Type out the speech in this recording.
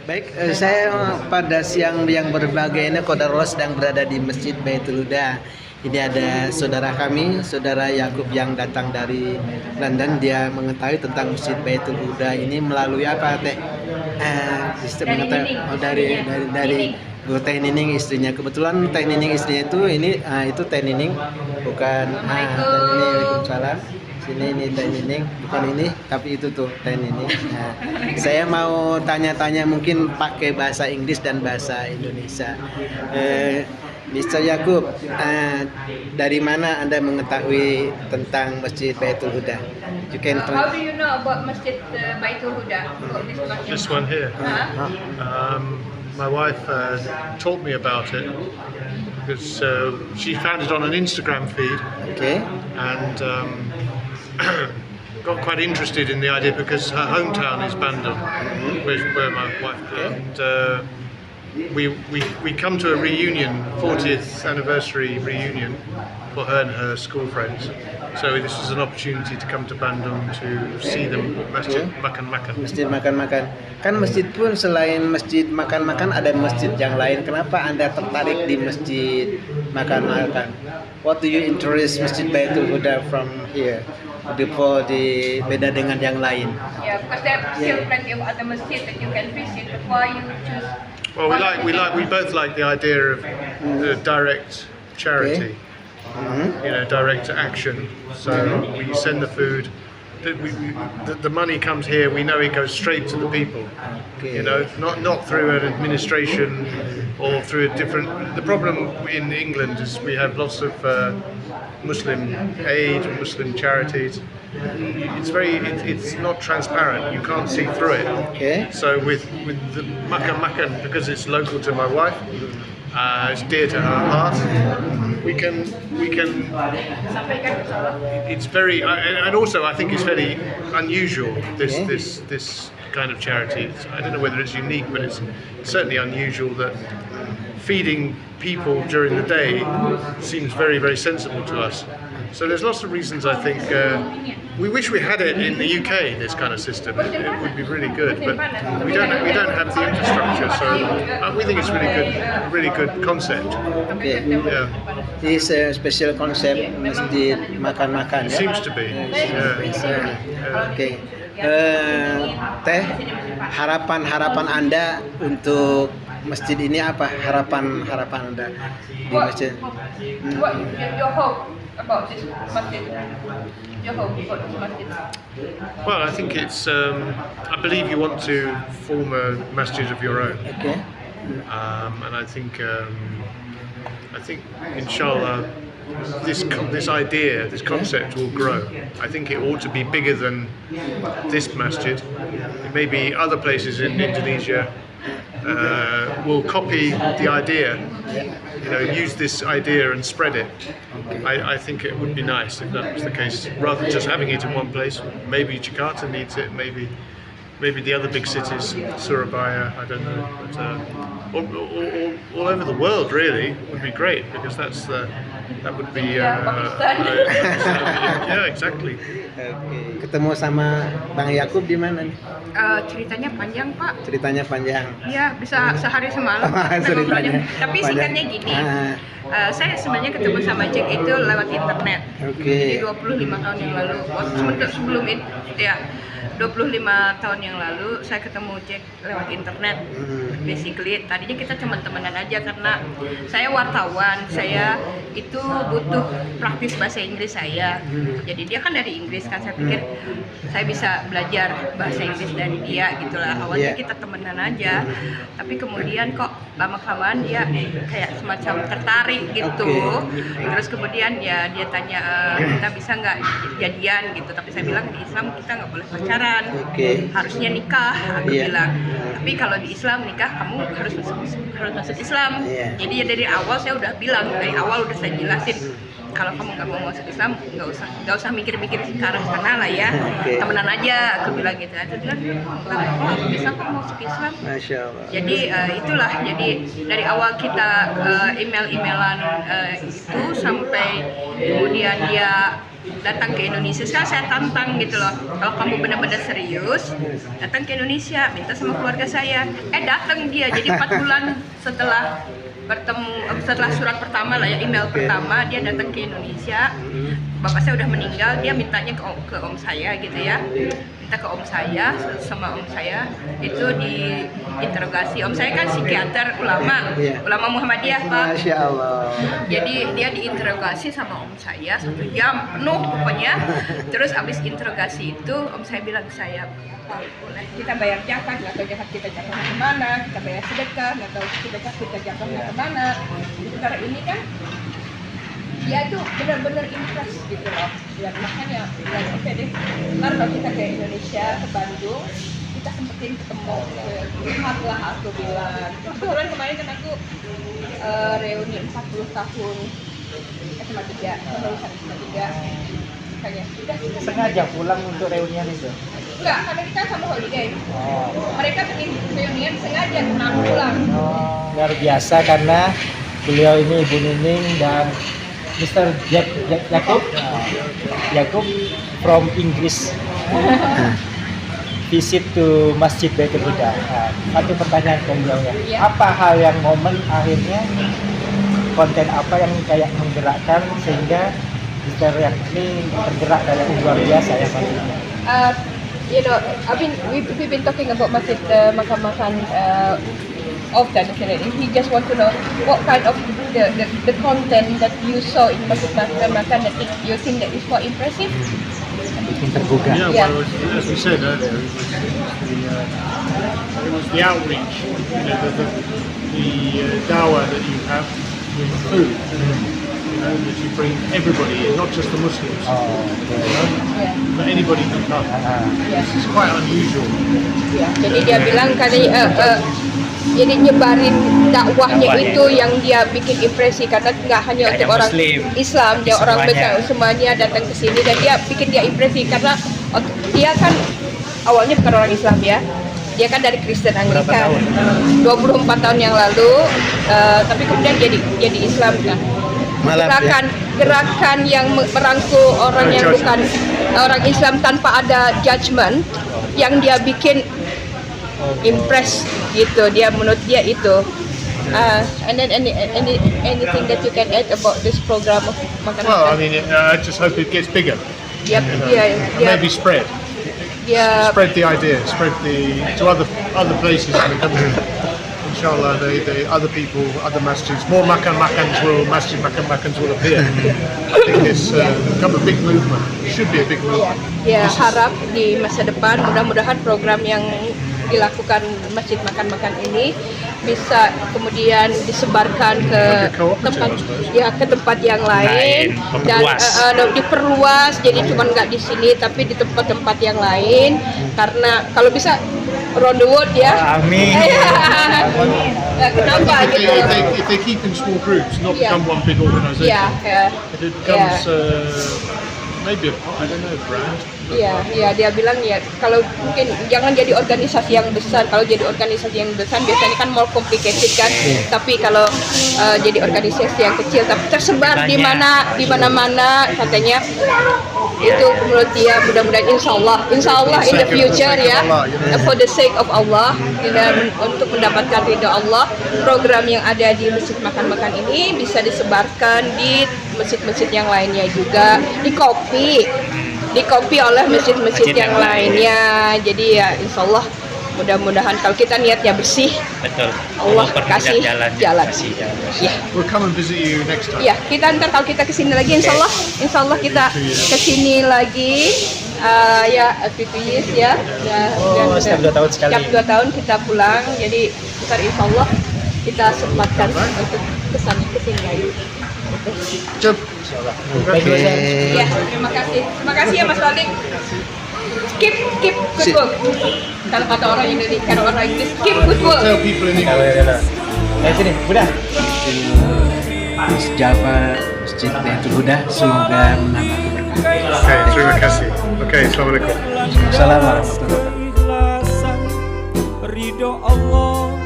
Baik, saya pada siang yang berbahagia ini Qadarullah sedang berada di Masjid Baitul Huda. Ini ada saudara kami, saudara Yakub yang datang dari London. Dia mengetahui tentang Masjid Baitul Huda ini melalui apa, Teh? Sistem dari Bu Teh Nining istrinya. Kebetulan Teh Nining istrinya itu Teh Nining, bukan Teh Nining. Waalaikumsalam. Sini ini Teh Nining, bukan ini, tapi itu tuh Teh Nining. Nah, saya mau tanya-tanya mungkin pakai bahasa Inggris dan bahasa Indonesia. Mr. Yakub, dari mana Anda mengetahui tentang Masjid Baitul Huda? You can How do you know about Masjid Baitul Huda? This one here. My wife told me about it because she found it on an Instagram feed. Okay. And got quite interested in the idea because her hometown is Bandung, where my wife lives. And we come to a reunion, 40th anniversary reunion for her and her school friends. So this is an opportunity to come to Bandung to see them. Masjid Makan-Makan. Masjid Makan-Makan. Kan masjid pun selain Masjid Makan-Makan ada masjid yang lain. Kenapa Anda tertarik di Masjid Makan-Makan? What do you interest Masjid Baitul Huda from here? Before beda dengan yang lain. Yeah, because there are still plenty of other masjid that you can visit. But why you choose? Well, we both like the idea of direct charity. You know, direct action. So we send the food. The money comes here. We know it goes straight to the people. You know, not through an administration or through a different. The problem in England is we have lots of Muslim aid or Muslim charities. It's not transparent. You can't see through it. Okay. So with the Makan-Makan, because it's local to my wife, it's dear to her heart. We can. It's very, and also I think it's very unusual. This kind of charity. I don't know whether it's unique, but it's certainly unusual that feeding people during the day seems very, very sensible to us. So there's lots of reasons I think we wish we had it in the UK. This kind of system, it would be really good, but we don't have the infrastructure. So we think it's really good concept. Okay. Yeah, This a special concept Masjid Makan-Makan. Ya? seems to be. Yeah. Oke. Teh, harapan Anda untuk masjid ini apa? Harapan Anda di masjid? What your hope about this masjid? Your hope for this masjid? Well, I think it's. I believe you want to form a masjid of your own. Okay. And I think inshallah this idea, this concept will grow. I think it ought to be bigger than this masjid. Maybe other places in Indonesia will copy the idea, you know, use this idea and spread it. I think it would be nice if that was the case, rather than just having it in one place. Maybe Jakarta needs it, maybe the other big cities, Surabaya, I don't know, but all over the world really would be great, because that would be yeah, exactly. Oke. Ketemu sama Bang Yakub di mana nih? Ceritanya panjang, Pak. Ceritanya panjang. Iya, bisa sehari semalam. Ceritanya Tapi panjang. singkatnya gini. Saya sebenarnya ketemu sama Jack itu lewat internet. Oke. Jadi 25 tahun yang lalu. Sebelum itu ya 25 tahun yang lalu saya ketemu Jack lewat internet. Basically tadinya kita cuma temenan aja karena saya wartawan, saya itu butuh praktis bahasa Inggris saya. Jadi dia kan dari Inggris kan, saya pikir saya bisa belajar bahasa Inggris dari dia gitulah. Awalnya kita temenan aja, tapi kemudian kok lama-kelamaan dia kayak semacam tertarik gitu. Terus kemudian ya dia tanya kita bisa nggak jadian gitu, tapi saya bilang di Islam kita nggak boleh pacaran. Harusnya nikah, aku bilang. Tapi kalau di Islam nikah kamu harus masuk Islam. Jadi ya dari awal saya udah bilang, dari awal udah saya jelasin, kalau kamu nggak mau masuk Islam nggak usah mikir-mikir ke arah sana lah ya. Temenan aja, aku bilang gitu. Dia bilang nggak bisa kok masuk Islam. Masya Allah. Jadi itulah, jadi dari awal kita email-emailan itu sampai kemudian dia datang ke Indonesia. Sekarang saya tantang gitu loh, kalau kamu benar-benar serius, datang ke Indonesia, minta sama keluarga saya. Datang dia, jadi 4 bulan setelah setelah surat pertama lah ya, email pertama, dia datang ke Indonesia. Bapak saya udah meninggal, dia mintanya ke om saya gitu ya, minta ke om saya, sama om saya itu diinterogasi. Om saya kan psikiater ulama Muhammadiyah Pak. Masya Allah. Jadi dia diinterogasi sama om saya 1 jam penuh pokoknya. Terus abis interogasi itu om saya bilang ke saya, "Pak, boleh kita bayar zakat, nggak tahu zakat kita jatuh di mana, kita bayar sedekah, nggak tahu kita jatuh di mana." Karena ini kan dia tuh benar-benar impress gitu loh. Ya makanya bilang oke deh, ntar kalau kita ke Indonesia, ke Bandung, kita sempetin ketemu, lihat lah, aku bilang. Kebetulan kemarin kan aku reuni 40 tahun SMA 3, lulusan SMA 3. Makanya udah kita Sengaja pulang untuk reunian itu? enggak, karena kita sama holiday. Oh. Mereka bikin reunian sengaja kenapa pulang. Oh, luar biasa karena beliau ini Ibu Nining dan Mr. Yakub from Inggris visit to Masjid Baitul Huda. Nah, satu pertanyaan ke beliau ya. Iya. Apa hal yang momen akhirnya konten apa yang kayak menggerakkan sehingga Mr. Yakub ini tergerak kayak luar biasa ya maksudnya? You know, we've been talking about Masjid Makan-Makan often, and he just want to know what kind of the content that you saw in Masjid Makan-Makan that you think that is more impressive. Bikin tergugah. Yeah, Yeah. well, as we said earlier, it was the outreach, the dawah that you have with food, that you bring everybody in, not just the Muslims, Oh, okay. Yeah. but anybody can come. This is quite unusual. Ya, jadi dia bilang jadi nyebarin dakwahnya itu yang dia bikin impresi, karena nggak hanya Nggak untuk hanya orang Muslim, Islam, dia orang semuanya. semuanya datang ke sini dan dia bikin dia impresi karena dia kan awalnya bukan orang Islam ya. Dia kan dari Kristen Berapa Anglikan. tahun? 24 tahun yang lalu, tapi kemudian jadi Islam kan. Malah ya. Gerakan yang merangkul orang yang bukan orang Islam tanpa ada judgement, yang dia bikin impress gitu, dia menurut dia itu. And then anything that you can add about this program of Well, I Makan-Makan? mean, I just hope it gets bigger. Dia Maybe spread the idea, to other places in the country. Inshallah, the other people, other masjids, more Masjid Makan-Makans will appear. I think it's become a big movement. It should be a big movement. dia harap di masa depan mudah-mudahan program yang dilakukan Masjid Makan-Makan ini bisa kemudian disebarkan ke tempat ke tempat yang lain dan diperluas, jadi cuma nggak di sini tapi di tempat-tempat yang lain, karena kalau bisa around the world ya. Amin. Kenapa If gitu? they keep in small groups, not Yeah. become one big organisation. Ya, If it becomes maybe I don't know, brand. Iya, dia bilang ya kalau mungkin jangan jadi organisasi yang besar. Kalau jadi organisasi yang besar biasanya kan more complicated kan. Tapi kalau jadi organisasi yang kecil tapi tersebar di mana-mana katanya, itu menurut dia mudah-mudahan insya Allah in the future ya, for the sake of Allah, dan untuk mendapatkan ridha Allah, program yang ada di Masjid Makan-Makan ini bisa disebarkan di masjid-masjid yang lainnya juga, dikopi oleh masjid-masjid yang lainnya. Jadi ya insya Allah mudah-mudahan kalau kita niatnya bersih, Betul. Allah kasih jalan. Ya. We'll come and visit you next time. Ya, kita ntar kalau kita kesini lagi, insya Allah kita kesini lagi, ya every 2 years ya. Oh, Dan setiap 2 tahun sekali. Setiap 2 tahun kita pulang, jadi ntar insya Allah kita sempatkan untuk kesini lagi. Jump. Thank you, sir. Ya, terima kasih ya Mas Walid. Keep good work. Kalau kata orang Indonesia, kalau orang Inggris, keep good work. Tell people in Kalau English. sini, udah. Java Masjid Baitul Huda, semoga menambah keberkahan. Okay, terima kasih. Okay, assalamualaikum. Assalamualaikum warahmatullahi wabarakatuh. Ikhlasan ridho Allah